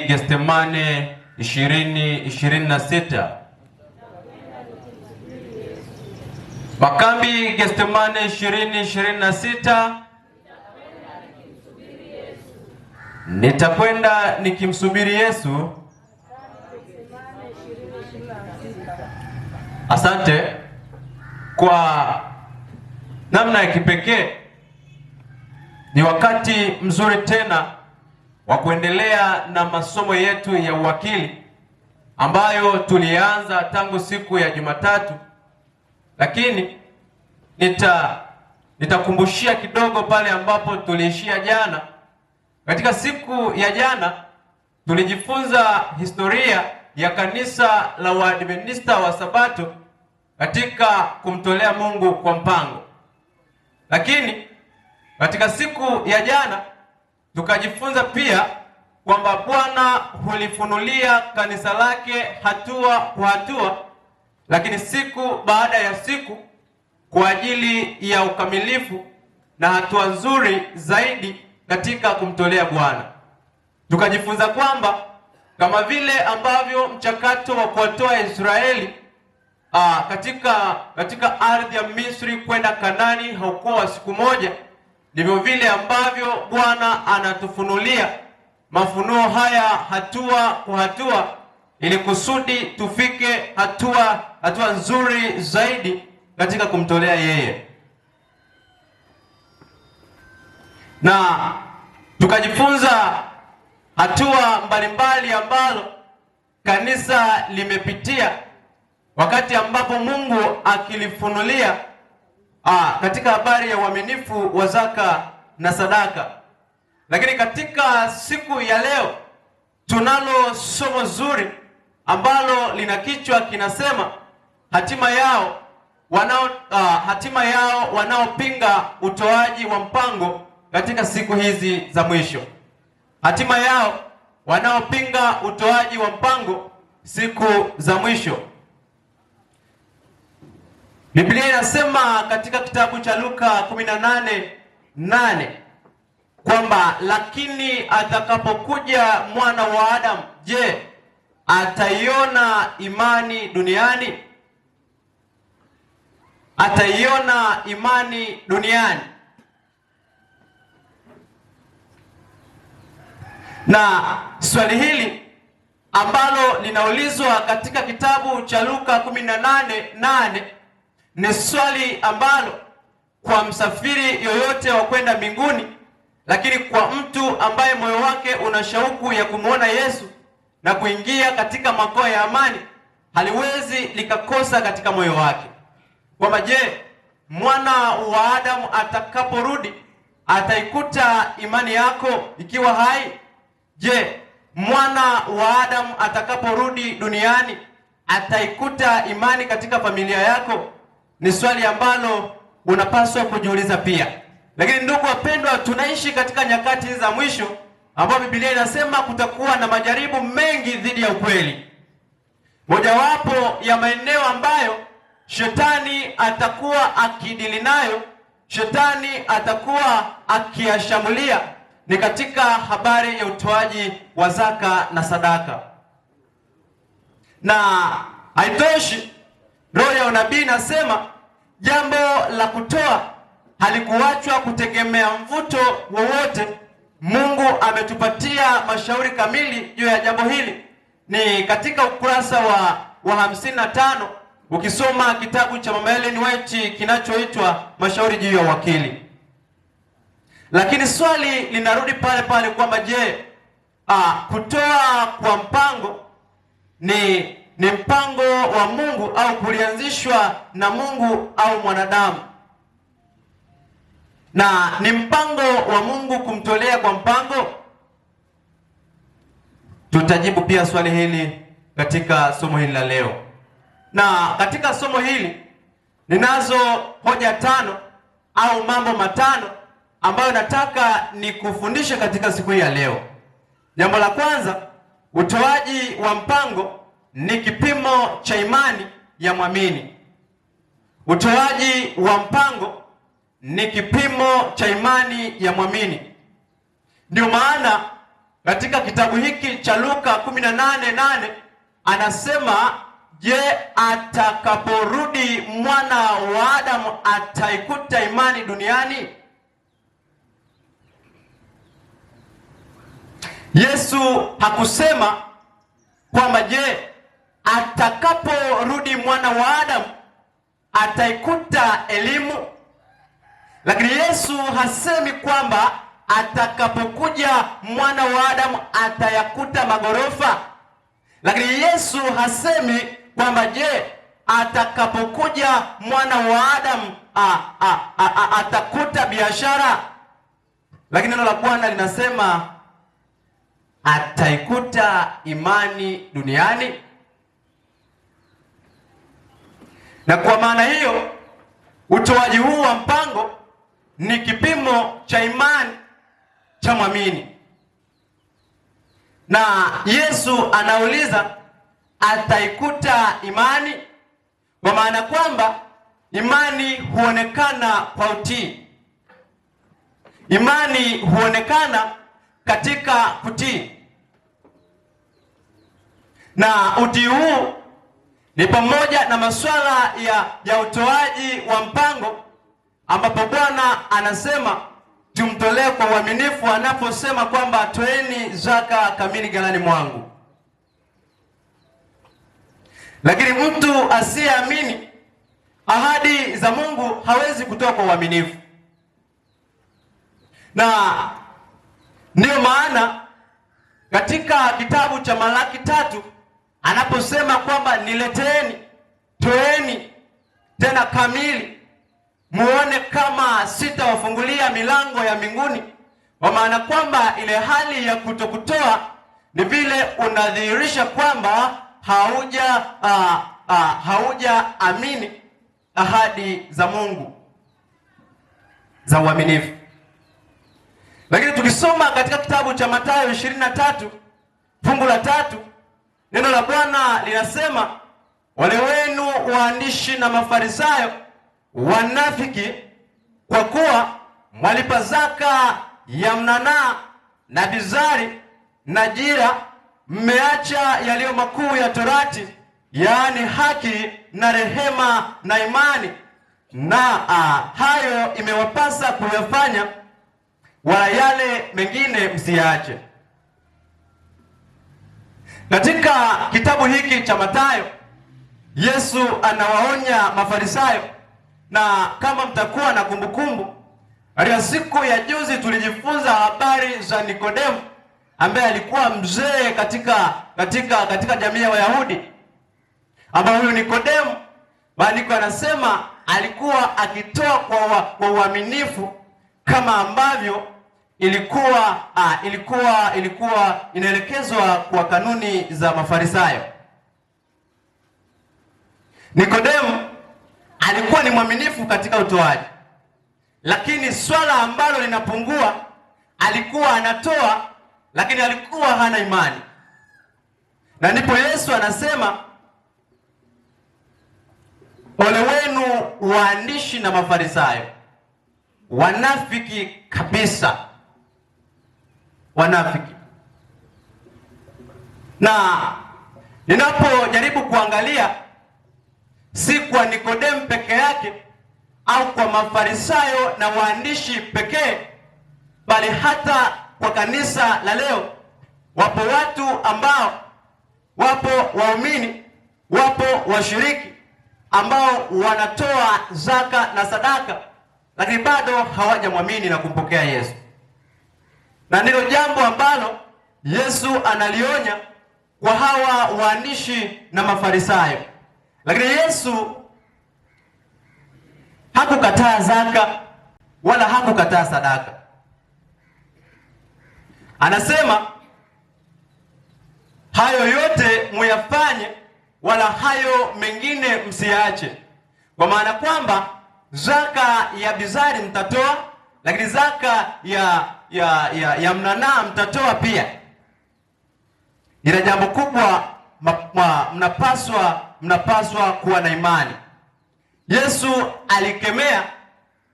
Getsemane 20:26. Makambi Getsemane 20:26. Nitakwenda nikimsubiri Yesu. Asante. Kwa namna ya kipekee ni wakati mzuri tena wa kuendelea na masomo yetu ya uwakili ambayo tulianza tangu siku ya Jumatatu, lakini nitakumbushia kidogo pale ambapo tuliishia jana. Katika siku ya jana tulijifunza historia ya kanisa la Waadventista wa Sabato katika kumtolea Mungu kwa mpango. Lakini katika siku ya jana tukajifunza pia kwamba Bwana hulifunulia kanisa lake hatua kwa hatua, lakini siku baada ya siku, kwa ajili ya ukamilifu na hatua nzuri zaidi katika kumtolea Bwana. Tukajifunza kwamba kama vile ambavyo mchakato wa kuwatoa Israeli katika ardhi ya Misri kwenda Kanani haukuwa wa siku moja, ndivyo vile ambavyo Bwana anatufunulia mafunuo haya hatua kwa hatua, ili kusudi tufike hatua nzuri zaidi katika kumtolea yeye. Na tukajifunza hatua mbalimbali ambalo kanisa limepitia wakati ambapo Mungu akilifunulia katika habari ya uaminifu wa zaka na sadaka. Lakini katika siku ya leo tunalo somo zuri ambalo lina kichwa kinasema hatima yao wanaopinga utoaji wa mpango katika siku hizi za mwisho. Hatima yao wanaopinga utoaji wa mpango siku za mwisho. Biblia inasema katika kitabu cha Luka 18:8 kwamba lakini atakapokuja Mwana wa Adamu, je, ataiona imani duniani? Ataiona imani duniani? Na swali hili ambalo linaulizwa katika kitabu cha Luka 18:8 ni swali ambalo kwa msafiri yoyote wa kwenda mbinguni, lakini kwa mtu ambaye moyo wake una shauku ya kumwona Yesu na kuingia katika makao ya amani, haliwezi likakosa katika moyo wake kwamba je, Mwana wa Adamu atakaporudi ataikuta imani yako ikiwa hai? Je, Mwana wa Adamu atakaporudi duniani ataikuta imani katika familia yako? Ni swali ambalo unapaswa kujiuliza pia. Lakini ndugu wapendwa, tunaishi katika nyakati za mwisho ambapo Biblia inasema kutakuwa na majaribu mengi dhidi ya ukweli. Mojawapo ya maeneo ambayo shetani atakuwa akidili nayo, shetani atakuwa akiyashambulia, ni katika habari ya utoaji wa zaka na sadaka. Na haitoshi, roho ya unabii inasema jambo la kutoa halikuachwa kutegemea mvuto wowote. Mungu ametupatia mashauri kamili juu ya jambo hili. Ni katika ukurasa wa 55 ukisoma kitabu cha Mama Ellen White kinachoitwa Mashauri juu ya Uwakili. Lakini swali linarudi pale pale kwamba je, kutoa kwa mpango ni mpango wa Mungu au kulianzishwa na Mungu au mwanadamu? Na ni mpango wa Mungu kumtolea kwa mpango? Tutajibu pia swali hili katika somo hili la leo. Na katika somo hili ninazo hoja 5 au mambo 5 ambayo nataka nikufundishe katika siku hii ya leo. Jambo la kwanza, utoaji wa mpango ni kipimo cha imani ya mwamini. Utoaji wa mpango ni kipimo cha imani ya mwamini. Ndio maana katika kitabu hiki cha Luka 18:8 anasema, je, atakaporudi mwana wa Adamu ataikuta imani duniani? Yesu hakusema kwamba je, atakaporudi mwana wa Adamu ataikuta elimu, lakini Yesu hasemi kwamba atakapokuja mwana wa Adamu atayakuta magorofa, lakini Yesu hasemi kwamba je, atakapokuja mwana wa Adamu atakuta biashara, lakini neno la Bwana linasema ataikuta imani duniani. Na kwa maana hiyo utoaji huu wa mpango ni kipimo cha imani cha mwamini, na Yesu anauliza ataikuta imani, kwa maana kwamba imani huonekana kwa utii. Imani huonekana katika kutii, na utii huu ni pamoja na masuala ya utoaji wa mpango, ambapo Bwana anasema tumtolee kwa uaminifu anaposema kwamba toeni zaka kamili ghalani mwangu. Lakini mtu asiyeamini ahadi za Mungu hawezi kutoa kwa uaminifu, na ndiyo maana katika kitabu cha Malaki 3 anaposema kwamba nileteeni, toeni tena kamili, muone kama sitawafungulia milango ya mbinguni, kwa maana kwamba ile hali ya kutokutoa ni vile unadhihirisha kwamba haujaamini ahadi za Mungu za uaminifu. Lakini tukisoma katika kitabu cha Mathayo 23 fungu la 3, neno la Bwana linasema, wale wenu waandishi na Mafarisayo wanafiki, kwa kuwa mwalipa zaka ya mnanaa na bizari na jira, mmeacha yaliyo makuu ya Torati, yaani haki na rehema na imani, na hayo imewapasa kuyafanya, wala yale mengine msiache. Katika kitabu hiki cha Mathayo, Yesu anawaonya Mafarisayo, na kama mtakuwa na kumbukumbu, katika siku ya juzi tulijifunza habari za Nikodemu ambaye alikuwa mzee katika jamii ya Wayahudi, ambaye huyu Nikodemu maandiko anasema alikuwa akitoa kwa uaminifu kama ambavyo ilikuwa inaelekezwa kwa kanuni za Mafarisayo. Nikodemu alikuwa ni mwaminifu katika utoaji, lakini swala ambalo linapungua, alikuwa anatoa lakini alikuwa hana imani. Na ndipo Yesu anasema, ole wenu waandishi na Mafarisayo, wanafiki kabisa, wanafiki. Na ninapojaribu kuangalia, si kwa Nikodemu peke yake au kwa Mafarisayo na waandishi pekee, bali hata kwa kanisa la leo wapo watu ambao, wapo waumini, wapo washiriki ambao wanatoa zaka na sadaka, lakini bado hawajamwamini na kumpokea Yesu. Na ndilo jambo ambalo Yesu analionya kwa hawa waandishi na Mafarisayo. Lakini Yesu hakukataa zaka wala hakukataa sadaka. Anasema hayo yote muyafanye, wala hayo mengine msiache, kwa maana kwamba zaka ya bizari mtatoa, lakini zaka ya mnanaa mtatoa pia. Ila jambo kubwa, mnapaswa kuwa na imani. Yesu alikemea,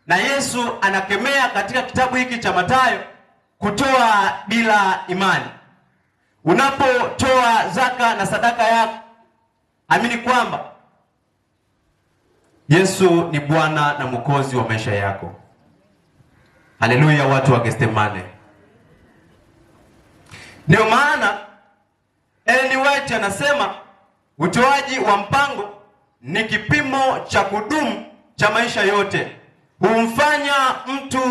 na Yesu anakemea katika kitabu hiki cha Mathayo kutoa bila imani. Unapotoa zaka na sadaka yako, amini kwamba Yesu ni Bwana na Mwokozi wa maisha yako. Haleluya, watu wa Getsemane. Ndio maana Ellen White anasema utoaji wa mpango ni kipimo cha kudumu cha maisha yote. Humfanya mtu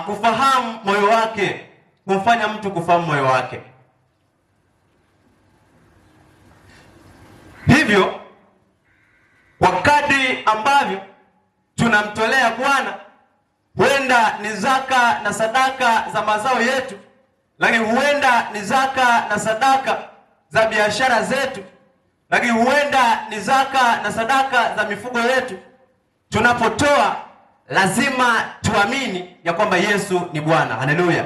kufahamu moyo wake, humfanya mtu kufahamu moyo wake. Hivyo kwa kadri ambavyo tunamtolea Bwana, huenda ni zaka na sadaka za mazao yetu, lakini huenda ni zaka na sadaka za biashara zetu, lakini huenda ni zaka na sadaka za mifugo yetu. Tunapotoa lazima tuamini ya kwamba Yesu ni Bwana. Haleluya.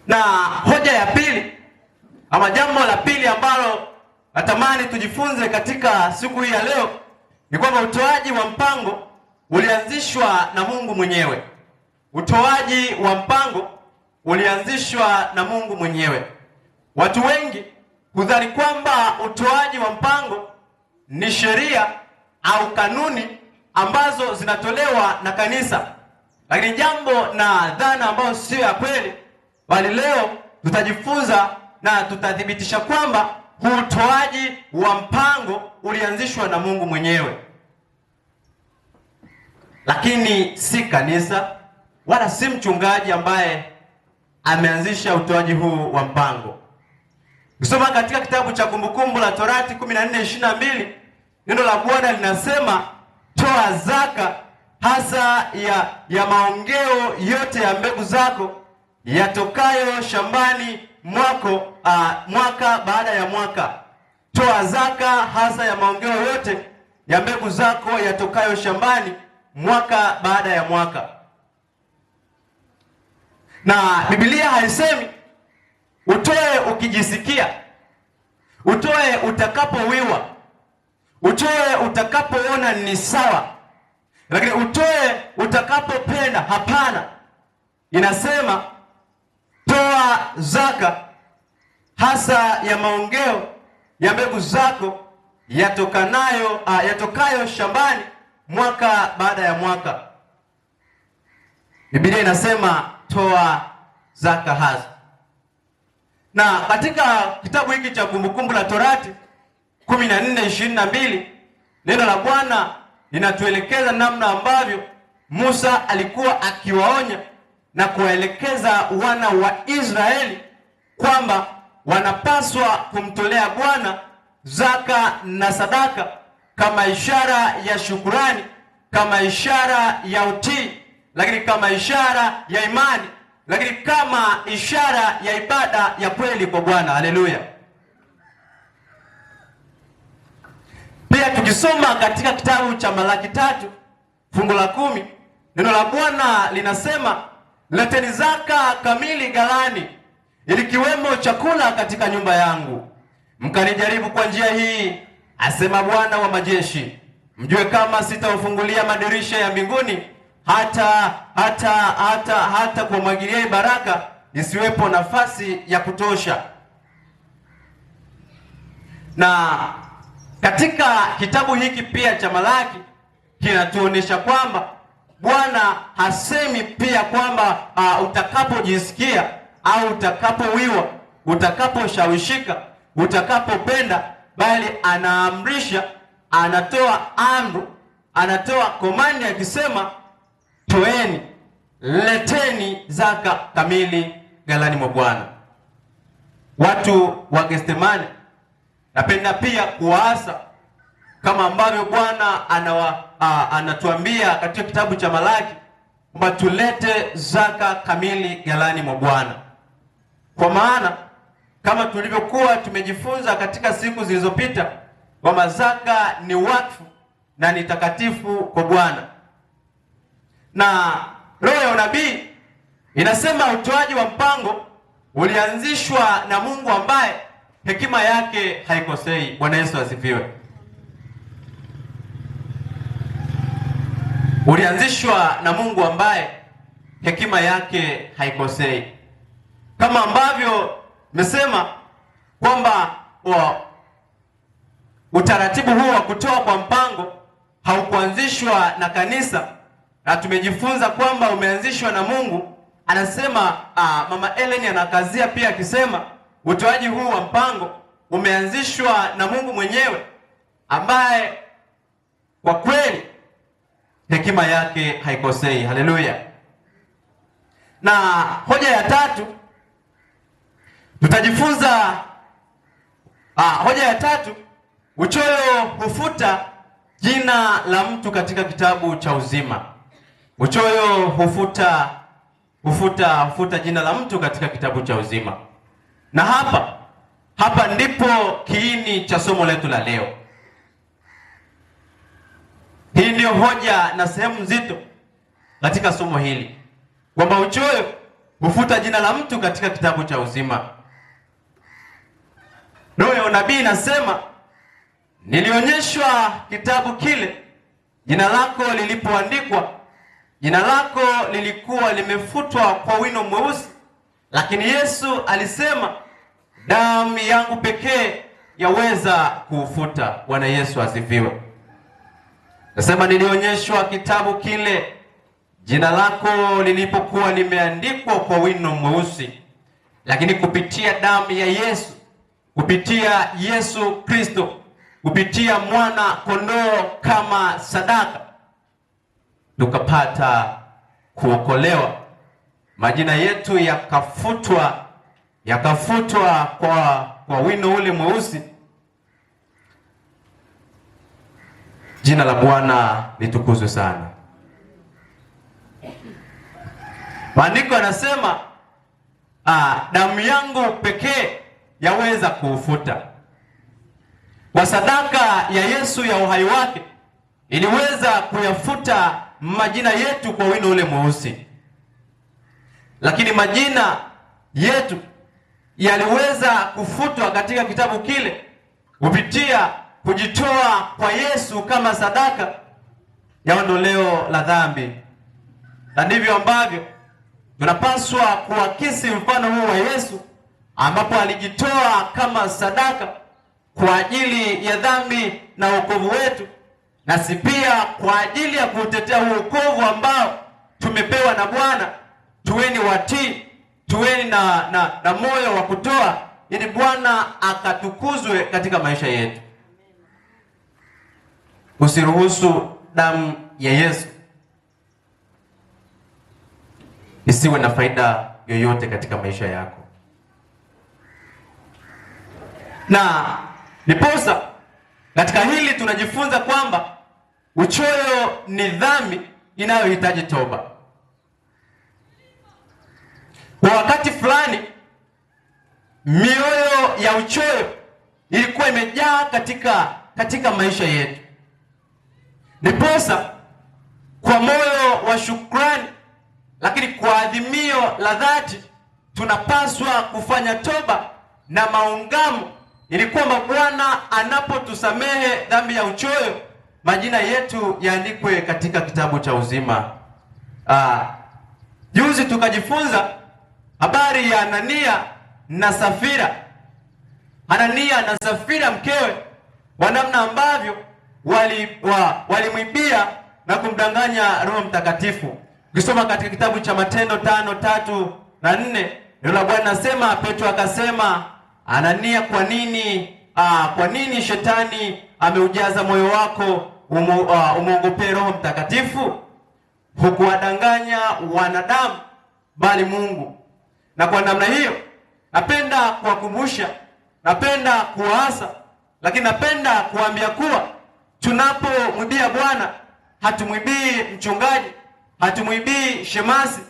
Na hoja ya pili ama jambo la pili ambalo natamani tujifunze katika siku hii ya leo ni kwamba utoaji wa mpango ulianzishwa na Mungu mwenyewe. Utoaji wa mpango ulianzishwa na Mungu mwenyewe. Watu wengi hudhani kwamba utoaji wa mpango ni sheria au kanuni ambazo zinatolewa na kanisa, lakini jambo na dhana ambayo sio ya kweli, bali leo tutajifunza na tutathibitisha kwamba utoaji wa mpango ulianzishwa na Mungu mwenyewe, lakini si kanisa wala si mchungaji ambaye ameanzisha utoaji huu wa mpango. Kusoma katika kitabu cha Kumbukumbu la Torati 14:22, neno la Bwana linasema, toa zaka hasa ya maongeo yote ya mbegu zako yatokayo shambani mwako mwaka baada ya mwaka. Toa zaka hasa ya maongeo yote ya mbegu zako yatokayo shambani mwaka baada ya mwaka. Na Biblia haisemi utoe ukijisikia, utoe utakapowiwa, utoe utakapoona ni sawa, lakini utoe utakapopenda. Hapana, inasema toa zaka hasa ya maongeo ya mbegu zako yatokayo shambani mwaka baada ya mwaka. Biblia inasema toa zaka hasa. Na katika kitabu hiki cha Kumbukumbu la Torati 14:22, neno la Bwana linatuelekeza namna ambavyo Musa alikuwa akiwaonya na kuwaelekeza wana wa Israeli kwamba wanapaswa kumtolea Bwana zaka na sadaka kama ishara ya shukurani, kama ishara ya utii, lakini kama ishara ya imani, lakini kama ishara ya ibada ya kweli kwa Bwana. Haleluya. Pia tukisoma katika kitabu cha Malaki 3 fungu la 10, neno la Bwana linasema, leteni zaka kamili ghalani, ilikiwemo chakula katika nyumba yangu, mkanijaribu kwa njia hii, asema Bwana wa majeshi, mjue kama sitawafungulia madirisha ya mbinguni hata kumwagilia baraka isiwepo nafasi ya kutosha. Na katika kitabu hiki pia cha Malaki kinatuonesha kwamba Bwana hasemi pia kwamba utakapojisikia au utakapowiwa, utakaposhawishika, utakapopenda, bali anaamrisha, anatoa amri, anatoa komandi akisema, toeni, leteni zaka kamili ghalani mwa Bwana. Watu wa Getsemane, napenda pia kuwaasa kama ambavyo Bwana anatuambia katika kitabu cha Malaki kwamba tulete zaka kamili ghalani mwa Bwana. Kwa maana kama tulivyokuwa tumejifunza katika siku zilizopita kwamba zaka ni wakfu na ni takatifu kwa Bwana. Na roho ya unabii inasema utoaji wa mpango ulianzishwa na Mungu ambaye hekima yake haikosei. Bwana Yesu asifiwe. Ulianzishwa na Mungu ambaye hekima yake haikosei. Kama ambavyo nimesema kwamba utaratibu huu wa kutoa kwa mpango haukuanzishwa na kanisa, na tumejifunza kwamba umeanzishwa na Mungu. Anasema Mama Ellen anakazia pia akisema utoaji huu wa mpango umeanzishwa na Mungu mwenyewe, ambaye kwa kweli hekima yake haikosei. Haleluya. Na hoja ya tatu tutajifunza hoja ya tatu, uchoyo hufuta jina la mtu katika kitabu cha uzima. Uchoyo hufuta jina la mtu katika kitabu cha uzima. Na hapa ndipo kiini cha somo letu la leo. Hii ndio hoja na sehemu nzito katika somo hili, kwamba uchoyo hufuta jina la mtu katika kitabu cha uzima. Roho ya unabii inasema, nilionyeshwa kitabu kile, jina lako lilipoandikwa, jina lako lilikuwa limefutwa kwa wino mweusi, lakini Yesu alisema, damu yangu pekee yaweza kuufuta. Bwana Yesu asifiwe. Nasema nilionyeshwa kitabu kile, jina lako lilipokuwa limeandikwa kwa wino mweusi, lakini kupitia damu ya Yesu, kupitia Yesu Kristo, kupitia mwana kondoo kama sadaka, tukapata kuokolewa. Majina yetu yakafutwa kwa wino ule mweusi. Jina la Bwana litukuzwe sana. Maandiko yanasema damu yangu pekee yaweza kuufuta. Kwa sadaka ya Yesu ya uhai wake iliweza kuyafuta majina yetu kwa wino ule mweusi. Lakini majina yetu yaliweza kufutwa katika kitabu kile kupitia kujitoa kwa Yesu kama sadaka ya ondoleo la dhambi. Na ndivyo ambavyo tunapaswa kuakisi mfano huu wa Yesu, ambapo alijitoa kama sadaka kwa ajili ya dhambi na wokovu wetu, na si pia kwa ajili ya kutetea huu wokovu ambao tumepewa na Bwana. Tuweni watii, tuweni na moyo wa kutoa, ili Bwana akatukuzwe katika maisha yetu. Usiruhusu damu ya Yesu isiwe na faida yoyote katika maisha yako. Na niposa katika hili tunajifunza kwamba uchoyo ni dhambi inayohitaji toba. Kwa wakati fulani mioyo ya uchoyo ilikuwa imejaa katika maisha yetu. Niposa kwa moyo wa shukrani, lakini kwa adhimio la dhati, tunapaswa kufanya toba na maungamo, ili kwamba Bwana anapotusamehe dhambi ya uchoyo, majina yetu yaandikwe katika kitabu cha uzima. Juzi tukajifunza habari ya Anania na Safira. Anania na Safira mkewe, wa namna ambavyo walimwibia na kumdanganya Roho Mtakatifu. Ukisoma katika kitabu cha Matendo 5:3 na 4, neno la Bwana nasema, Petro akasema, Anania, kwa nini shetani ameujaza moyo wako umuogopee Roho Mtakatifu? Hukuwadanganya wanadamu bali Mungu. Na kwa namna hiyo napenda kuwakumbusha, napenda kuwaasa, lakini napenda kuambia kuwa tunapomwibia Bwana, hatumwibii mchungaji, hatumwibii shemasi,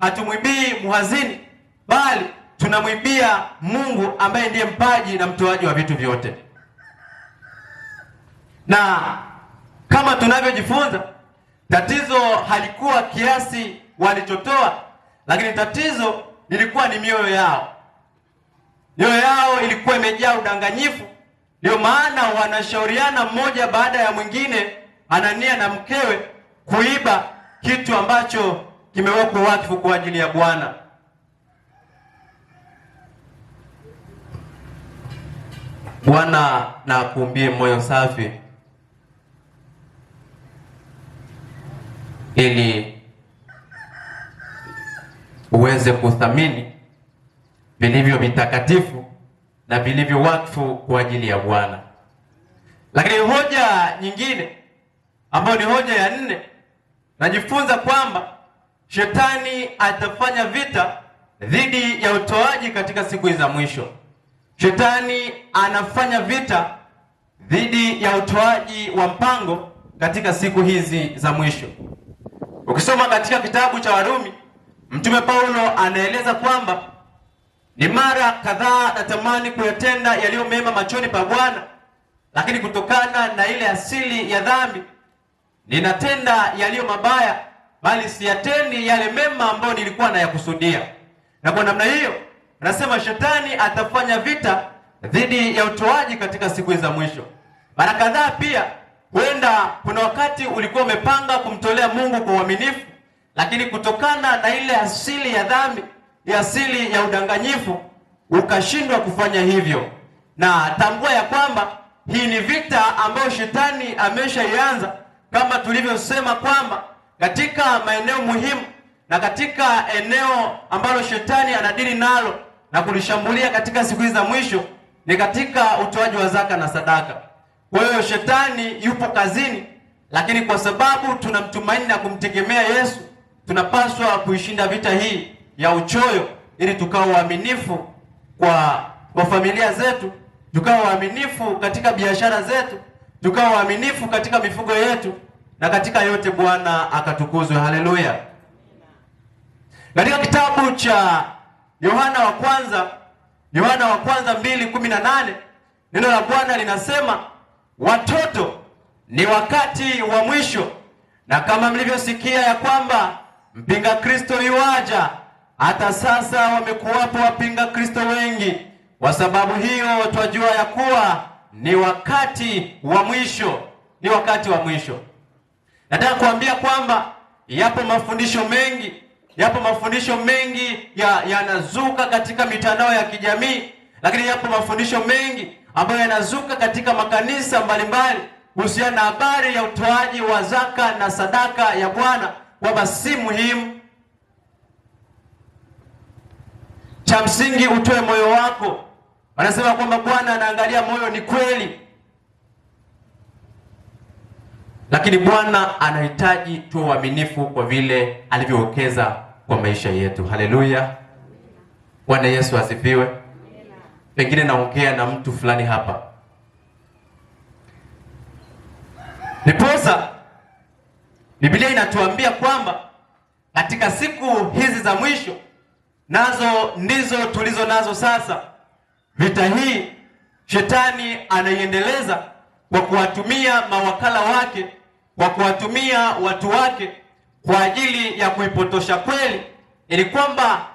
hatumwibii muhazini, bali tunamwibia Mungu ambaye ndiye mpaji na mtoaji wa vitu vyote. Na kama tunavyojifunza, tatizo halikuwa kiasi walichotoa, lakini tatizo lilikuwa ni mioyo yao. Mioyo yao ilikuwa imejaa udanganyifu. Ndio maana wanashauriana mmoja baada ya mwingine, Anania na mkewe, kuiba kitu ambacho kimewekwa wakfu kwa ajili ya Bwana. Bwana na akuumbie moyo safi ili uweze kuthamini vilivyo vitakatifu na vilivyo wakfu kwa ajili ya Bwana. Lakini hoja nyingine ambayo ni hoja ya 4, najifunza kwamba shetani atafanya vita dhidi ya utoaji katika siku za mwisho. Shetani anafanya vita dhidi ya utoaji wa mpango katika siku hizi za mwisho. Ukisoma katika kitabu cha Warumi, Mtume Paulo anaeleza kwamba ni mara kadhaa natamani kuyatenda yaliyo mema machoni pa Bwana, lakini kutokana na ile asili ya dhambi ninatenda yaliyo mabaya, bali siyatendi yale mema ambayo nilikuwa nayakusudia. Na kwa namna hiyo nasema shetani atafanya vita dhidi ya utoaji katika siku za mwisho. Mara kadhaa pia huenda kuna wakati ulikuwa umepanga kumtolea Mungu kwa uaminifu, lakini kutokana na ile asili ya dhambi, ya asili ya udanganyifu, ukashindwa kufanya hivyo. Na tambua ya kwamba hii ni vita ambayo shetani ameshaianza, kama tulivyosema kwamba katika maeneo muhimu na katika eneo ambalo shetani anadili nalo na kulishambulia katika siku hizi za mwisho ni katika utoaji wa zaka na sadaka. Kwa hiyo shetani yupo kazini, lakini kwa sababu tunamtumaini na kumtegemea Yesu, tunapaswa kuishinda vita hii ya uchoyo ili tukawa waaminifu kwa familia zetu, tukawa waaminifu katika biashara zetu, tukawa waaminifu katika mifugo yetu, na katika yote Bwana akatukuzwe. Haleluya. Katika kitabu cha Yohana wa kwanza 2:18 neno la Bwana linasema, watoto, ni wakati wa mwisho, na kama mlivyosikia ya kwamba mpinga Kristo yuaja, hata sasa wamekuwapo wapinga Kristo wengi. Kwa sababu hiyo twajua ya kuwa ni wakati wa mwisho. Ni wakati wa mwisho. Nataka kuambia kwamba yapo mafundisho mengi yanazuka katika mitandao ya kijamii, lakini yapo mafundisho mengi ambayo yanazuka katika makanisa mbalimbali kuhusiana na habari ya utoaji wa zaka na sadaka ya Bwana, kwamba si muhimu. Cha msingi utoe moyo wako. Wanasema kwamba Bwana anaangalia moyo, ni kweli, lakini Bwana anahitaji tuwe waaminifu kwa vile alivyowekeza kwa maisha yetu. Haleluya. Bwana Yesu asifiwe. Pengine naongea na mtu fulani hapa. Niposa Biblia inatuambia kwamba katika siku hizi za mwisho, nazo ndizo tulizo nazo sasa, vita hii shetani anaiendeleza kwa kuwatumia mawakala wake, kwa kuwatumia watu wake kwa ajili ya kuipotosha kweli, ili kwamba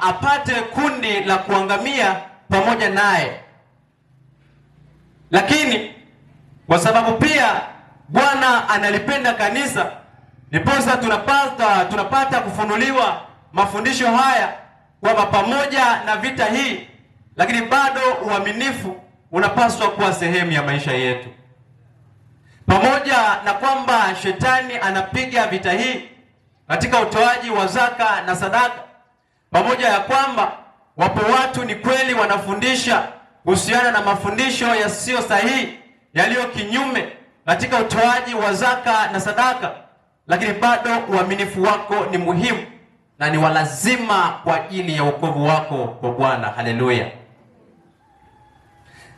apate kundi la kuangamia pamoja naye. Lakini kwa sababu pia Bwana analipenda kanisa, ndiposa tunapata kufunuliwa mafundisho haya kwamba pamoja na vita hii, lakini bado uaminifu unapaswa kuwa sehemu ya maisha yetu. Pamoja na kwamba shetani anapiga vita hii katika utoaji wa zaka na sadaka, pamoja ya kwamba wapo watu ni kweli wanafundisha kuhusiana na mafundisho yasiyo sahihi, yaliyo kinyume katika utoaji wa zaka na sadaka, lakini bado uaminifu wako ni muhimu na ni walazima kwa ajili ya wokovu wako kwa Bwana. Haleluya.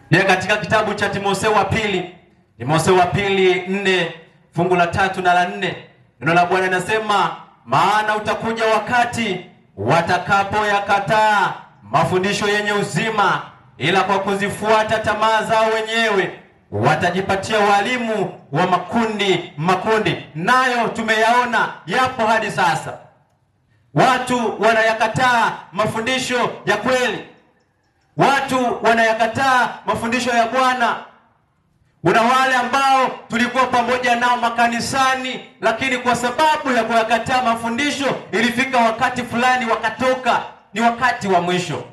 Ni katika kitabu cha Timotheo wa pili 4 fungu la 3 na la 4, neno la Bwana linasema, maana utakuja wakati watakapoyakataa mafundisho yenye uzima, ila kwa kuzifuata tamaa zao wenyewe watajipatia walimu wa makundi. Nayo tumeyaona yapo hadi sasa. Watu wanayakataa mafundisho ya kweli. Watu wanayakataa mafundisho ya Bwana. Kuna wale ambao tulikuwa pamoja nao makanisani, lakini kwa sababu ya kuyakataa mafundisho ilifika wakati fulani wakatoka. Ni wakati wa mwisho.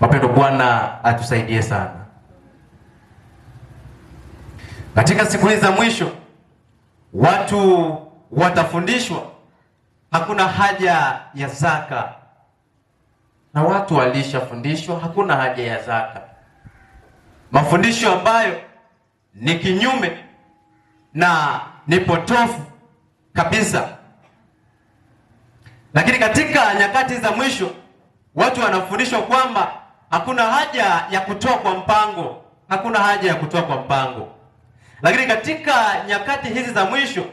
Wapendwa, Bwana atusaidie sana. Katika siku hizi za mwisho watu watafundishwa hakuna haja ya zaka, na watu walishafundishwa hakuna haja ya zaka, mafundisho ambayo ni kinyume na ni potofu kabisa. Lakini katika nyakati za mwisho watu wanafundishwa kwamba hakuna haja ya kutoa kwa mpango, hakuna haja ya kutoa kwa mpango. Lakini katika nyakati hizi za mwisho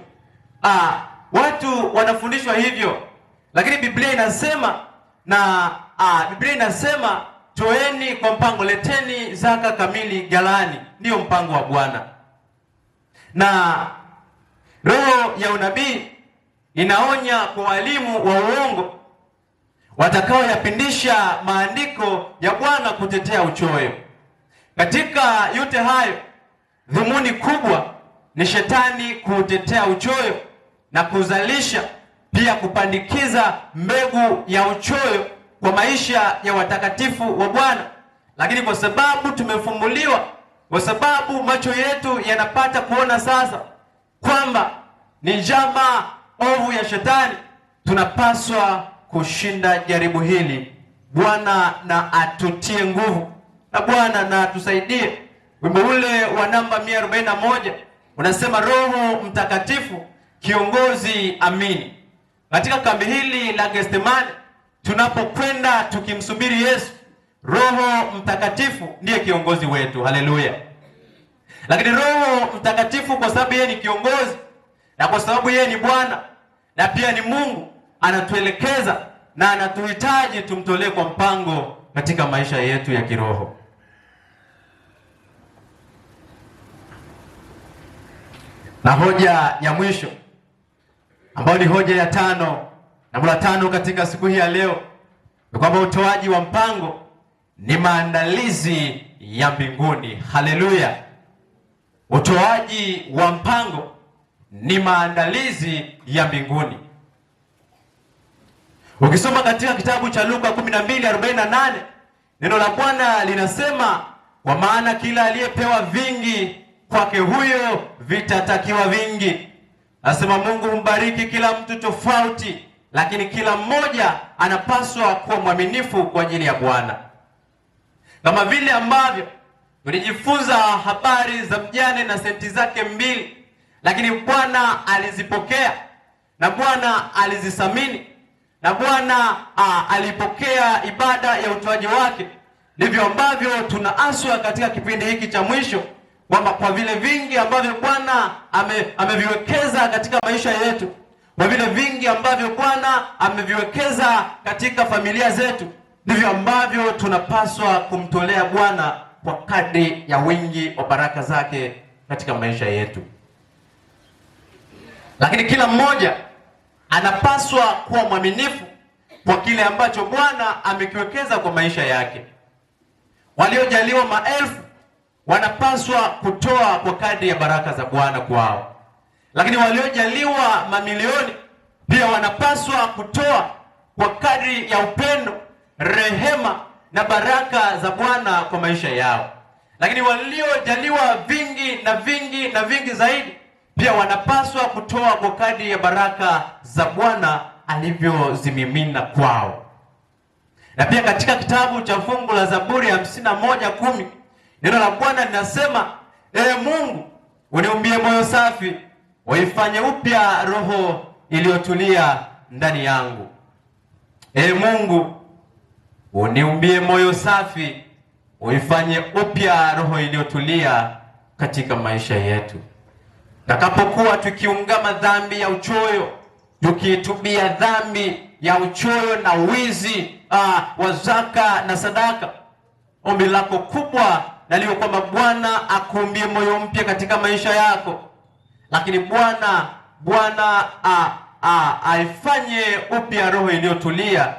watu wanafundishwa hivyo, lakini Biblia inasema Biblia inasema toeni kwa mpango, leteni zaka kamili ghalani, ndiyo mpango wa Bwana. Na roho ya unabii inaonya kwa walimu wa uongo watakaoyapindisha maandiko ya Bwana kutetea uchoyo. Katika yote hayo, dhumuni kubwa ni shetani kutetea uchoyo na kuzalisha pia kupandikiza mbegu ya uchoyo kwa maisha ya watakatifu wa Bwana. Lakini kwa sababu tumefumbuliwa, kwa sababu macho yetu yanapata kuona sasa kwamba ni njama ovu ya shetani, tunapaswa kushinda jaribu hili. Bwana na atutie nguvu, na Bwana na atusaidie. Wimbo ule wa namba 141 unasema, Roho Mtakatifu kiongozi amini. Katika kambi hili la Getsemani tunapokwenda tukimsubiri Yesu, Roho Mtakatifu ndiye kiongozi wetu. Haleluya. Lakini Roho Mtakatifu kwa sababu yeye ni kiongozi na kwa sababu yeye ni Bwana na pia ni Mungu, anatuelekeza na anatuhitaji tumtolee kwa mpango katika maisha yetu ya kiroho. Na hoja ya mwisho ambayo ni hoja ya tano, namba 5 katika siku hii ya leo, ni kwamba utoaji wa mpango ni maandalizi ya mbinguni. Haleluya. Utoaji wa mpango ni maandalizi ya mbinguni. Ukisoma katika kitabu cha Luka 12:48, neno la Bwana linasema, kwa maana kila aliyepewa vingi kwake huyo vitatakiwa vingi. Nasema Mungu humbariki kila mtu tofauti, lakini kila mmoja anapaswa kuwa mwaminifu kwa ajili ya Bwana. Kama vile ambavyo tulijifunza habari za mjane na senti zake 2, lakini Bwana alizipokea na Bwana alizithamini na Bwana alipokea ibada ya utoaji wake, ndivyo ambavyo tunaaswa katika kipindi hiki cha mwisho kwamba kwa vile vingi ambavyo Bwana ameviwekeza katika maisha yetu, kwa vile vingi ambavyo Bwana ameviwekeza katika familia zetu, ndivyo ambavyo tunapaswa kumtolea Bwana kwa kadri ya wingi wa baraka zake katika maisha yetu. Lakini kila mmoja anapaswa kuwa mwaminifu kwa kile ambacho Bwana amekiwekeza kwa maisha yake. Waliojaliwa maelfu wanapaswa kutoa kwa kadri ya baraka za Bwana kwao. Lakini waliojaliwa mamilioni pia wanapaswa kutoa kwa kadri ya upendo, rehema na baraka za Bwana kwa maisha yao. Lakini waliojaliwa vingi na vingi na vingi zaidi pia wanapaswa kutoa kwa kadri ya baraka za Bwana alivyozimimina kwao. Na pia katika kitabu cha fungu la Zaburi 51:10, neno la Bwana linasema, Ee Mungu, uniumbie moyo safi, uifanye upya roho iliyotulia ndani yangu. Ee Mungu, uniumbie moyo safi, uifanye upya roho iliyotulia katika maisha yetu. Takapokuwa tukiungama dhambi ya uchoyo, tukiitubia dhambi ya uchoyo na wizi wa zaka na sadaka, ombi lako kubwa na liwe kwamba Bwana akuumbie moyo mpya katika maisha yako. Lakini Bwana aifanye upya roho iliyotulia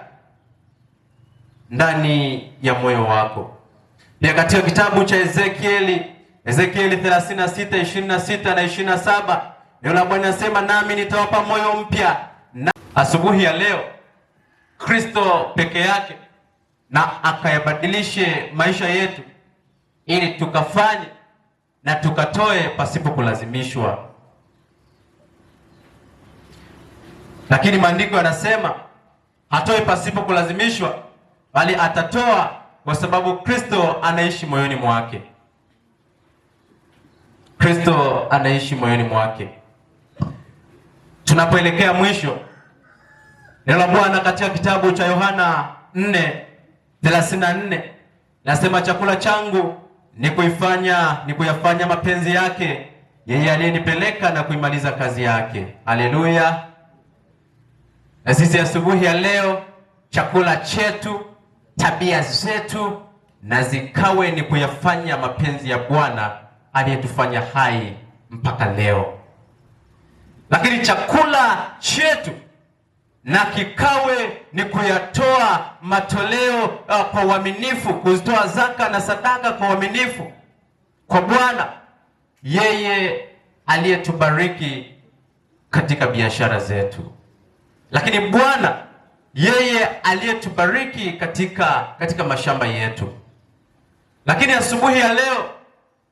ndani ya moyo wako. Pia katika kitabu cha Ezekieli 36:26 na 27, neno la Bwana linasema, nami nitawapa moyo mpya. Na asubuhi ya leo Kristo peke yake na akayabadilishe maisha yetu ili tukafanye na tukatoe pasipo kulazimishwa. Lakini maandiko yanasema hatoe pasipo kulazimishwa, bali atatoa kwa sababu Kristo anaishi moyoni mwake. Kristo anaishi moyoni mwake. Tunapoelekea mwisho, neno la Bwana katika kitabu cha Yohana 4:34 nasema, chakula changu ni kuyafanya mapenzi yake yeye aliyenipeleka na kuimaliza kazi yake. Haleluya! Na sisi asubuhi ya leo, chakula chetu, tabia zetu na zikawe ni kuyafanya mapenzi ya Bwana aliyetufanya hai mpaka leo. Lakini chakula chetu na kikawe ni kuyatoa matoleo kwa uaminifu, kuzitoa zaka na sadaka kwa uaminifu kwa Bwana, yeye aliyetubariki katika biashara zetu. Lakini Bwana yeye aliyetubariki katika mashamba yetu. Lakini asubuhi ya leo,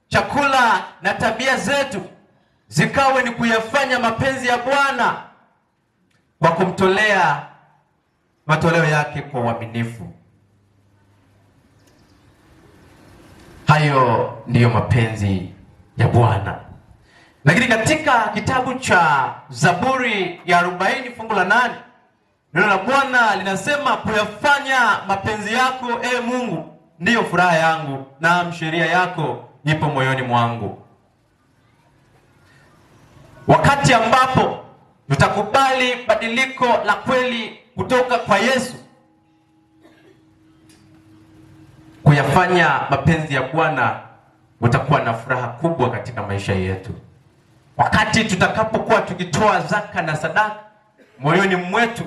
chakula na tabia zetu zikawe ni kuyafanya mapenzi ya Bwana kwa kumtolea matoleo yake kwa uaminifu. Hayo ndiyo mapenzi ya Bwana. Lakini katika kitabu cha Zaburi ya 40 fungu la 8, neno la Bwana linasema, kuyafanya mapenzi yako, Mungu, ndiyo furaha yangu, na sheria yako ipo moyoni mwangu. Wakati ambapo tutakubali badiliko la kweli kutoka kwa Yesu, kuyafanya mapenzi ya Bwana, utakuwa na furaha kubwa katika maisha yetu. Wakati tutakapokuwa tukitoa zaka na sadaka, moyoni mwetu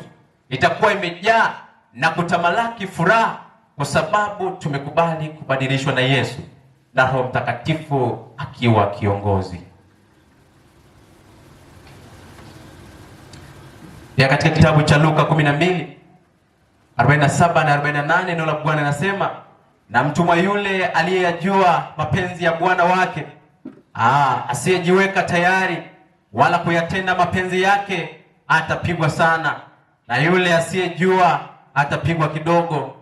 itakuwa imejaa na kutamalaki furaha, kwa sababu tumekubali kubadilishwa na Yesu na Roho Mtakatifu akiwa kiongozi. Ya katika kitabu cha Luka 12:47 na 48, neno la Bwana linasema, na mtumwa yule aliyejua mapenzi ya bwana wake, asiyejiweka tayari wala kuyatenda mapenzi yake, atapigwa sana, na yule asiyejua atapigwa kidogo.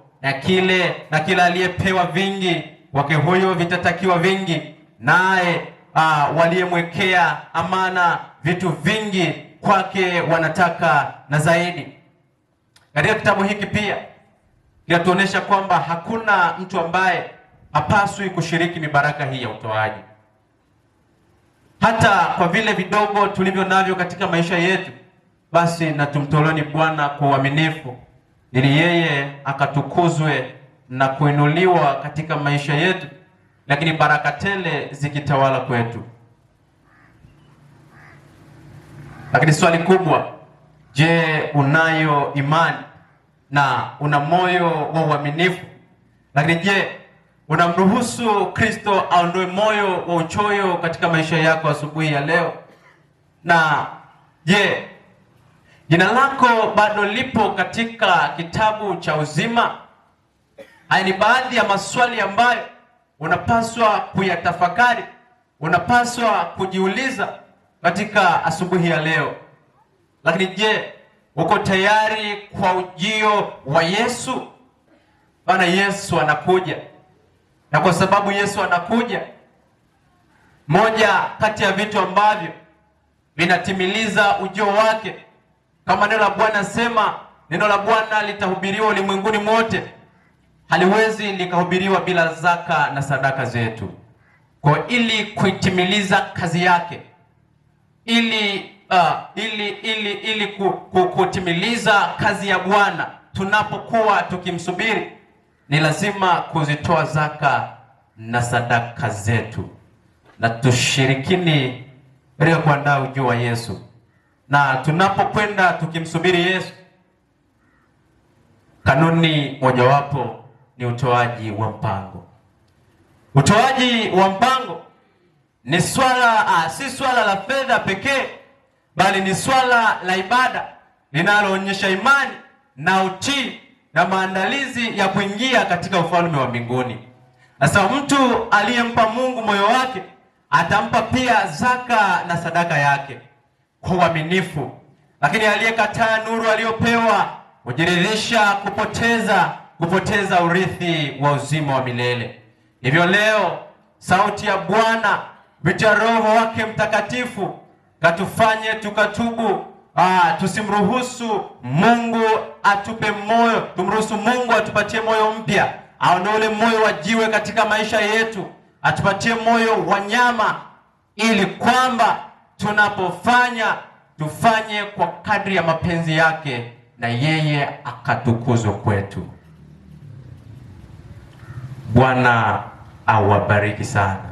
Na kila aliyepewa vingi, kwake huyo vitatakiwa vingi, naye waliyemwekea amana vitu vingi, kwake wanataka na zaidi. Katika kitabu hiki pia kinatuonyesha kwamba hakuna mtu ambaye hapaswi kushiriki mibaraka hii ya utoaji. Hata kwa vile vidogo tulivyo navyo katika maisha yetu, basi na tumtoleni Bwana kwa uaminifu, ili yeye akatukuzwe na kuinuliwa katika maisha yetu, lakini baraka tele zikitawala kwetu. Lakini swali kubwa, je, unayo imani na una moyo wa uaminifu? Lakini je, unamruhusu Kristo aondoe moyo wa uchoyo katika maisha yako asubuhi ya leo? Na je, jina lako bado lipo katika kitabu cha uzima? Haya ni baadhi ya maswali ambayo unapaswa kuyatafakari, unapaswa kujiuliza katika asubuhi ya leo. Lakini je, uko tayari kwa ujio wa Yesu? Bwana Yesu anakuja. Na kwa sababu Yesu anakuja, moja kati ya vitu ambavyo vinatimiliza ujio wake, kama neno la Bwana sema, neno la Bwana litahubiriwa ulimwenguni mote, haliwezi likahubiriwa bila zaka na zetu. Kwa ili kuitimiliza kazi yake, ili kutimiliza kazi ya Bwana, tunapokuwa tukimsubiri, ni lazima kuzitoa zaka na sadaka zetu, na tushirikini katika kuandaa ujio wa Yesu. Na tunapokwenda tukimsubiri Yesu, kanuni mojawapo ni utoaji wa mpango. Utoaji wa mpango ni si swala la fedha pekee, bali ni swala la ibada linaloonyesha imani na utii na maandalizi ya kuingia katika ufalme wa mbinguni. Sasa mtu aliyempa Mungu moyo wake atampa pia zaka na sadaka yake kwa uaminifu, lakini aliyekataa nuru aliyopewa hujiridhisha kupoteza urithi wa uzima wa milele. Hivyo leo sauti ya Bwana kupitia Roho wake Mtakatifu katufanye tukatubu. Tusimruhusu Mungu atupe moyo, tumruhusu Mungu atupatie moyo mpya, aondoe ule moyo wa jiwe katika maisha yetu, atupatie moyo wa nyama, ili kwamba tunapofanya tufanye kwa kadri ya mapenzi yake na yeye akatukuzwe kwetu. Bwana awabariki sana.